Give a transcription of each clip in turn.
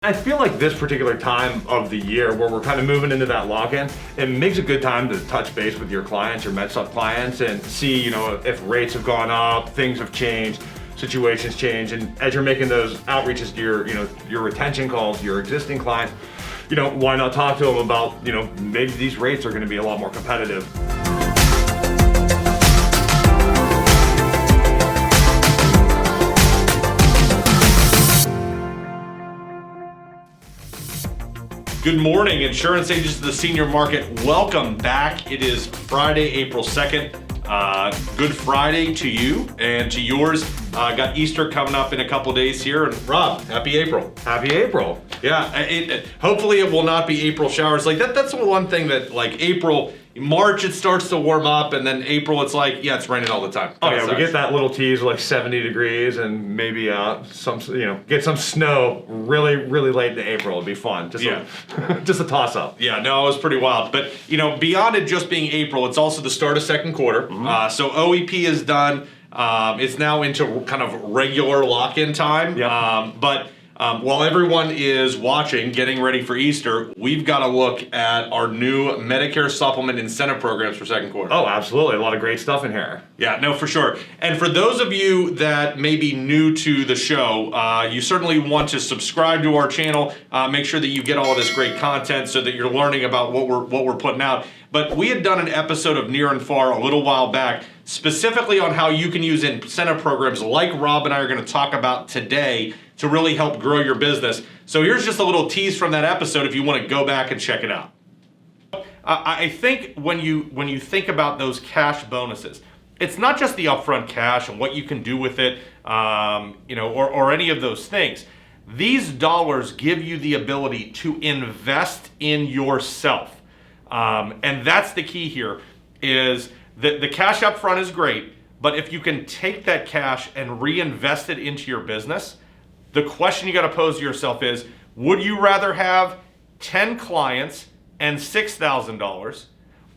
I feel like this particular time of the year where we're kind of moving into that lock-in, it makes a good time to touch base with your clients, your MedSupp clients, and see, if rates have gone up, things have changed, situations change, and as you're making those outreaches to your retention calls, your existing clients, why not talk to them about, maybe these rates are going to be a lot more competitive. Good morning, insurance agents of the senior market. Welcome back. It is Friday, April 2nd. Good Friday to you and to yours. Got Easter coming up in a couple days here. And Rob, happy April. Happy April. Yeah, hopefully it will not be April showers. Like that's the one thing that April, March it starts to warm up, and then April it's it's raining all the time. Oh yeah, we get that little tease like 70 degrees and maybe get some snow really late in April. It'd be fun. Just a toss up. Yeah, no, it was pretty wild. But beyond it just being April, it's also the start of second quarter. Mm-hmm. So OEP is done. It's now into kind of regular lock-in time. Yep. While everyone is watching, getting ready for Easter, we've got to look at our new Medicare Supplement Incentive Programs for second quarter. Oh, absolutely. A lot of great stuff in here. Yeah, no, for sure. And for those of you that may be new to the show, you certainly want to subscribe to our channel. Make sure that you get all of this great content so that you're learning about what we're putting out. But we had done an episode of Near and Far a little while back, specifically on how you can use incentive programs like Rob and I are going to talk about today to really help grow your business. So here's just a little tease from that episode if you want to go back and check it out. I think when you think about those cash bonuses, it's not just the upfront cash and what you can do with it, or any of those things. These dollars give you the ability to invest in yourself. And that's the key here, is that the cash up front is great, but if you can take that cash and reinvest it into your business, the question you got to pose to yourself is, would you rather have 10 clients and $6,000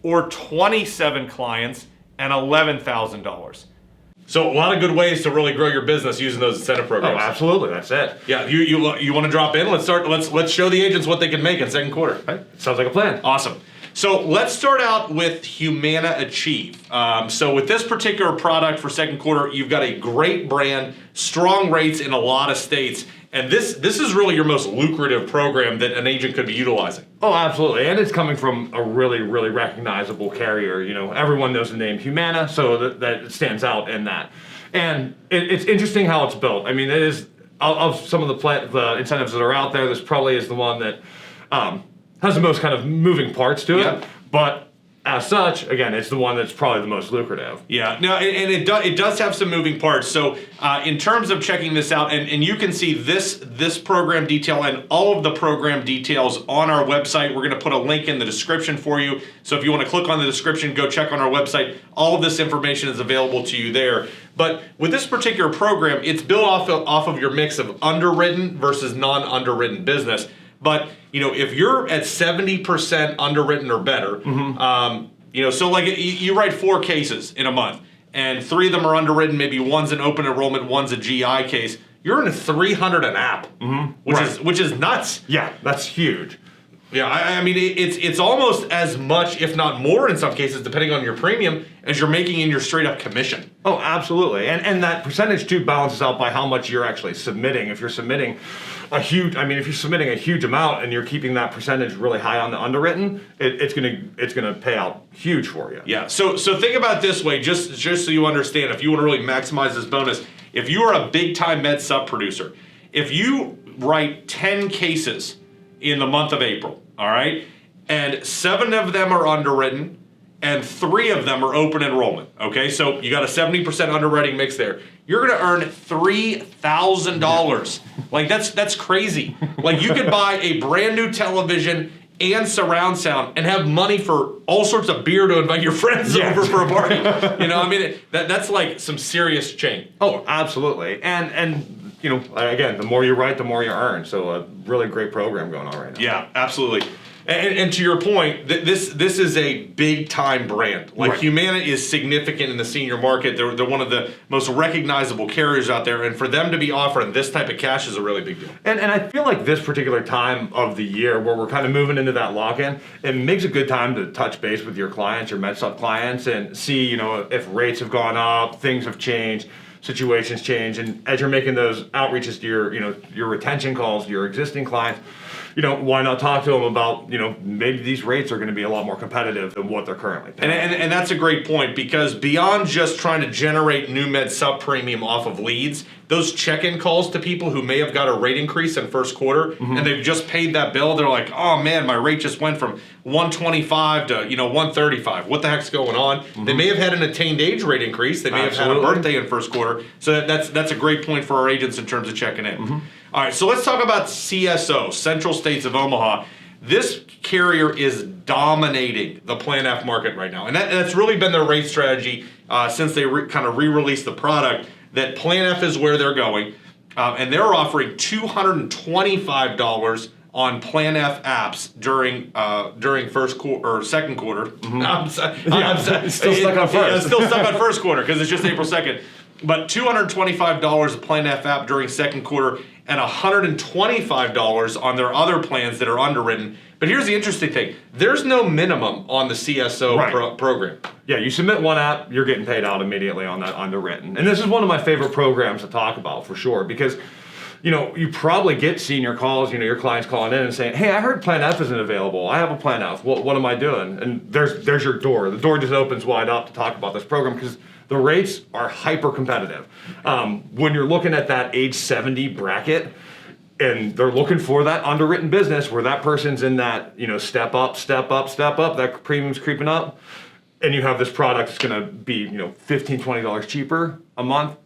or 27 clients and $11,000? So a lot of good ways to really grow your business using those incentive programs. Oh, absolutely. That's it. Yeah, you want to drop in? Let's show the agents what they can make in second quarter. Right. Sounds like a plan. Awesome. So let's start out with Humana Achieve. So with this particular product for second quarter, you've got a great brand, strong rates in a lot of states, and this is really your most lucrative program that an agent could be utilizing. Oh, absolutely. And it's coming from a really recognizable carrier. Everyone knows the name Humana, so that stands out in that. And it's interesting how it's built. I mean, it is, of some of the incentives that are out there, this probably is the one that has the most kind of moving parts to it. Yep. But as such, again, it's the one that's probably the most lucrative. Yeah, no, and it does have some moving parts. So in terms of checking this out, and you can see this program detail and all of the program details on our website. We're going to put a link in the description for you. So if you want to click on the description, go check on our website. All of this information is available to you there. But with this particular program, it's built off of your mix of underwritten versus non-underwritten business. But if you're at 70% underwritten or better, mm-hmm. So like you write 4 cases in a month, and 3 of them are underwritten. Maybe one's an open enrollment, one's a GI case. You're in 300 an app, mm-hmm. which is nuts. Yeah, that's huge. Yeah, I mean it's almost as much, if not more, in some cases, depending on your premium, as you're making in your straight up commission. Oh, absolutely, and that percentage too balances out by how much you're actually submitting. If you're submitting a huge amount and you're keeping that percentage really high on the underwritten, it's gonna pay out huge for you. Yeah. So think about it this way, just so you understand, if you want to really maximize this bonus, if you are a big time MedSupp producer, if you write 10 cases in the month of April, all right, and 7 of them are underwritten and 3 of them are open enrollment, okay? So you got a 70% underwriting mix there. You're gonna earn $3,000. Like that's crazy. Like you could buy a brand new television and surround sound and have money for all sorts of beer to invite your friends over for a party. That's like some serious change. Oh, absolutely. And again, the more you write, the more you earn. So a really great program going on right now. Yeah, absolutely. And to your point, this is a big time brand. Like right. Humana is significant in the senior market. They're one of the most recognizable carriers out there, and for them to be offering this type of cash is a really big deal. And I feel like this particular time of the year where we're kind of moving into that lock-in, it makes a good time to touch base with your clients, your MedSupp clients, and see, if rates have gone up, things have changed, situations change, and as you're making those outreaches to your retention calls to your existing clients, why not talk to them about, maybe these rates are going to be a lot more competitive than what they're currently paying. And that's a great point, because beyond just trying to generate new MedSupp premium off of leads, those check-in calls to people who may have got a rate increase in first quarter, and they've just paid that bill, they're like, oh man, my rate just went from 125 to 135. What the heck's going on? They may have had an attained age rate increase. They may have had a birthday in first quarter. So that's a great point for our agents in terms of checking in. All right, so let's talk about CSO, Central States of Omaha. This carrier is dominating the Plan F market right now, and that's really been their rate strategy since they kind of re-released the product. That Plan F is where they're going, and they're offering $225 on Plan F apps during first quarter or second quarter. I'm still stuck on first. Still stuck on first quarter because it's just April 2nd. But $225 a Plan F app during second quarter, and $125 on their other plans that are underwritten. But here's the interesting thing. There's no minimum on the CSO program. Yeah, you submit one app, you're getting paid out immediately on that underwritten. And this is one of my favorite programs to talk about for sure, because you probably get senior calls, your clients calling in and saying, hey, I heard Plan F isn't available. I have a Plan F. What am I doing? And there's your door. The door just opens wide up to talk about this program, because the rates are hyper competitive. When you're looking at that age 70 bracket, and they're looking for that underwritten business where that person's in that, step up, that premium's creeping up, and you have this product that's going to be, $15, $20 cheaper a month,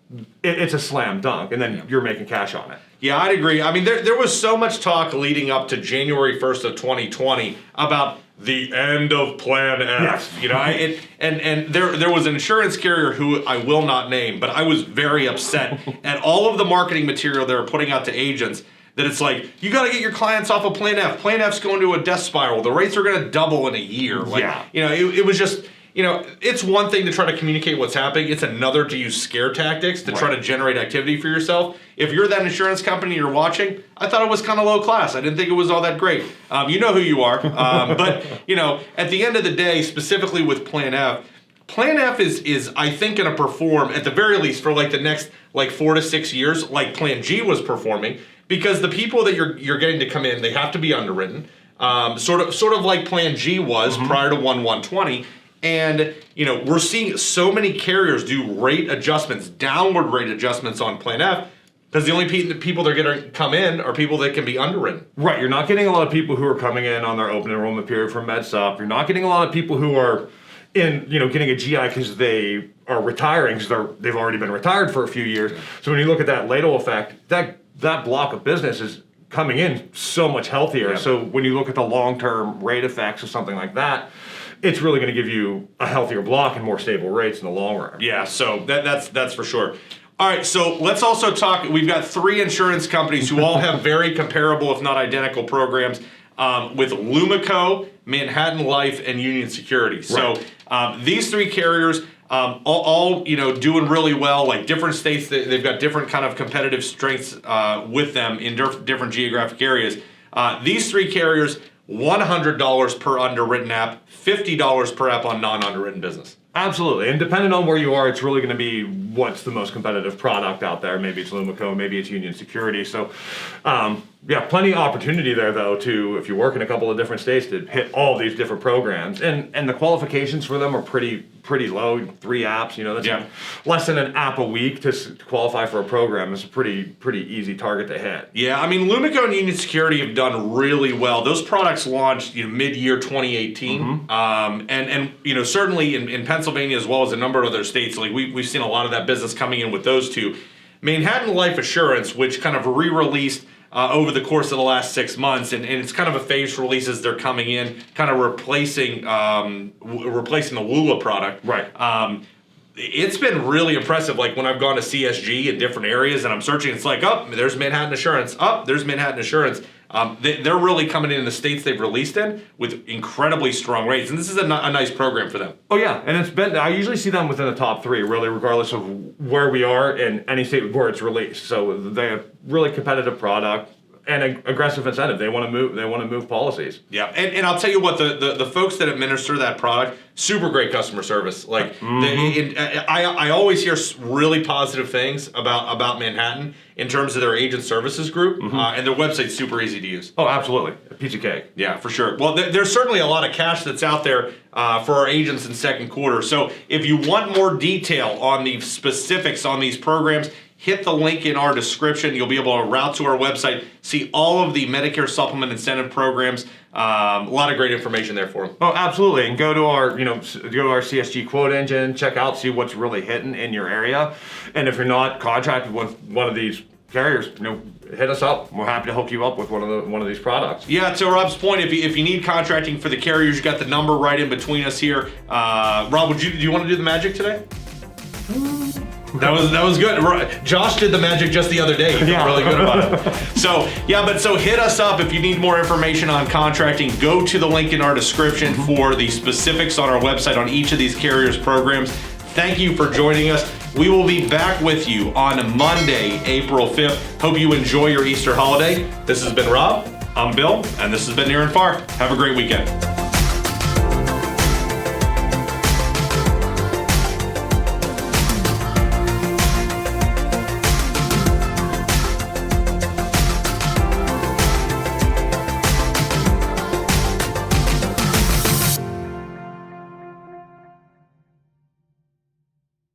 it's a slam dunk, and then you're making cash on it. Yeah, I'd agree. I mean, there was so much talk leading up to January 1st of 2020 about the end of Plan F. Yes. And there was an insurance carrier who I will not name, but I was very upset at all of the marketing material they were putting out to agents, that it's like, you got to get your clients off of Plan F. Plan F's going to a death spiral. The rates are going to double in a year. It was just, it's one thing to try to communicate what's happening. It's another to use scare tactics to try to generate activity for yourself. If you're that insurance company you're watching, I thought it was kind of low class. I didn't think it was all that great. You know who you are. But, at the end of the day, specifically with Plan F is I think going to perform, at the very least, for the next 4 to 6 years, like Plan G was performing, because the people that you're getting to come in, they have to be underwritten, sort of like Plan G was prior to 1/1/20. And we're seeing so many carriers do rate adjustments, downward rate adjustments on Plan F, because the only people they're going to come in are people that can be underwritten. Right, you're not getting a lot of people who are coming in on their open enrollment period from MedSupp. You're not getting a lot of people who are getting a GI because they are retiring, because they've already been retired for a few years. So when you look at that LATO effect, that block of business is coming in so much healthier. Yeah. So when you look at the long-term rate effects of something like that, it's really going to give you a healthier block and more stable rates in the long run. Yeah, so that's for sure. All right, so let's also talk. We've got 3 insurance companies who all have very comparable, if not identical, programs with Lumico, Manhattan Life, and Union Security. Right. So these 3 carriers, all doing really well. Like different states, they've got different kind of competitive strengths with them in different geographic areas. These 3 carriers, $100 per underwritten app, $50 per app on non-underwritten business. Absolutely, and depending on where you are, it's really going to be what's the most competitive product out there. Maybe it's Lumico, maybe it's Union Security. So, plenty of opportunity there, though, if you work in a couple of different states, to hit all these different programs. And the qualifications for them are pretty low. 3 apps, that's less than an app a week to qualify for a program. It's a pretty easy target to hit. Yeah, I mean, Lumico and Union Security have done really well. Those products launched mid-year 2018, and certainly in Pennsylvania as well as a number of other states, like we've seen a lot of that business coming in with those 2. Manhattan Life Assurance, which kind of re-released over the course of the last 6 months, and it's kind of a phased release as they're coming in, kind of replacing the WULA product. Right. It's been really impressive. Like when I've gone to CSG in different areas and I'm searching, it's like, there's Manhattan Assurance. There's Manhattan Assurance. They're really coming in the states they've released in with incredibly strong rates, and this is a nice program for them. Oh yeah, and I usually see them within the top 3, really, regardless of where we are in any state where it's released. So they have really competitive product and aggressive incentive. They want to move. They want to move policies. Yeah, and I'll tell you what, the folks that administer that product, super great customer service. Like I always hear really positive things about Manhattan in terms of their agent services group, and their website's super easy to use. Oh, absolutely, a piece of cake. Yeah, for sure. Well, there's certainly a lot of cash that's out there for our agents in second quarter. So if you want more detail on the specifics on these programs, hit the link in our description. You'll be able to route to our website, see all of the Medicare Supplement Incentive programs. A lot of great information there for them. Oh, absolutely. And go to our CSG quote engine, check out, see what's really hitting in your area. And if you're not contracted with one of these carriers, hit us up. We're happy to hook you up with one of these products. Yeah, to Rob's point, if you need contracting for the carriers, you got the number right in between us here. Rob, do you want to do the magic today? That was good. Josh did the magic just the other day. He felt really good about it. So hit us up if you need more information on contracting. Go to the link in our description for the specifics on our website on each of these carriers' programs. Thank you for joining us. We will be back with you on Monday, April 5th. Hope you enjoy your Easter holiday. This has been Rob. I'm Bill, and this has been Near and Far. Have a great weekend.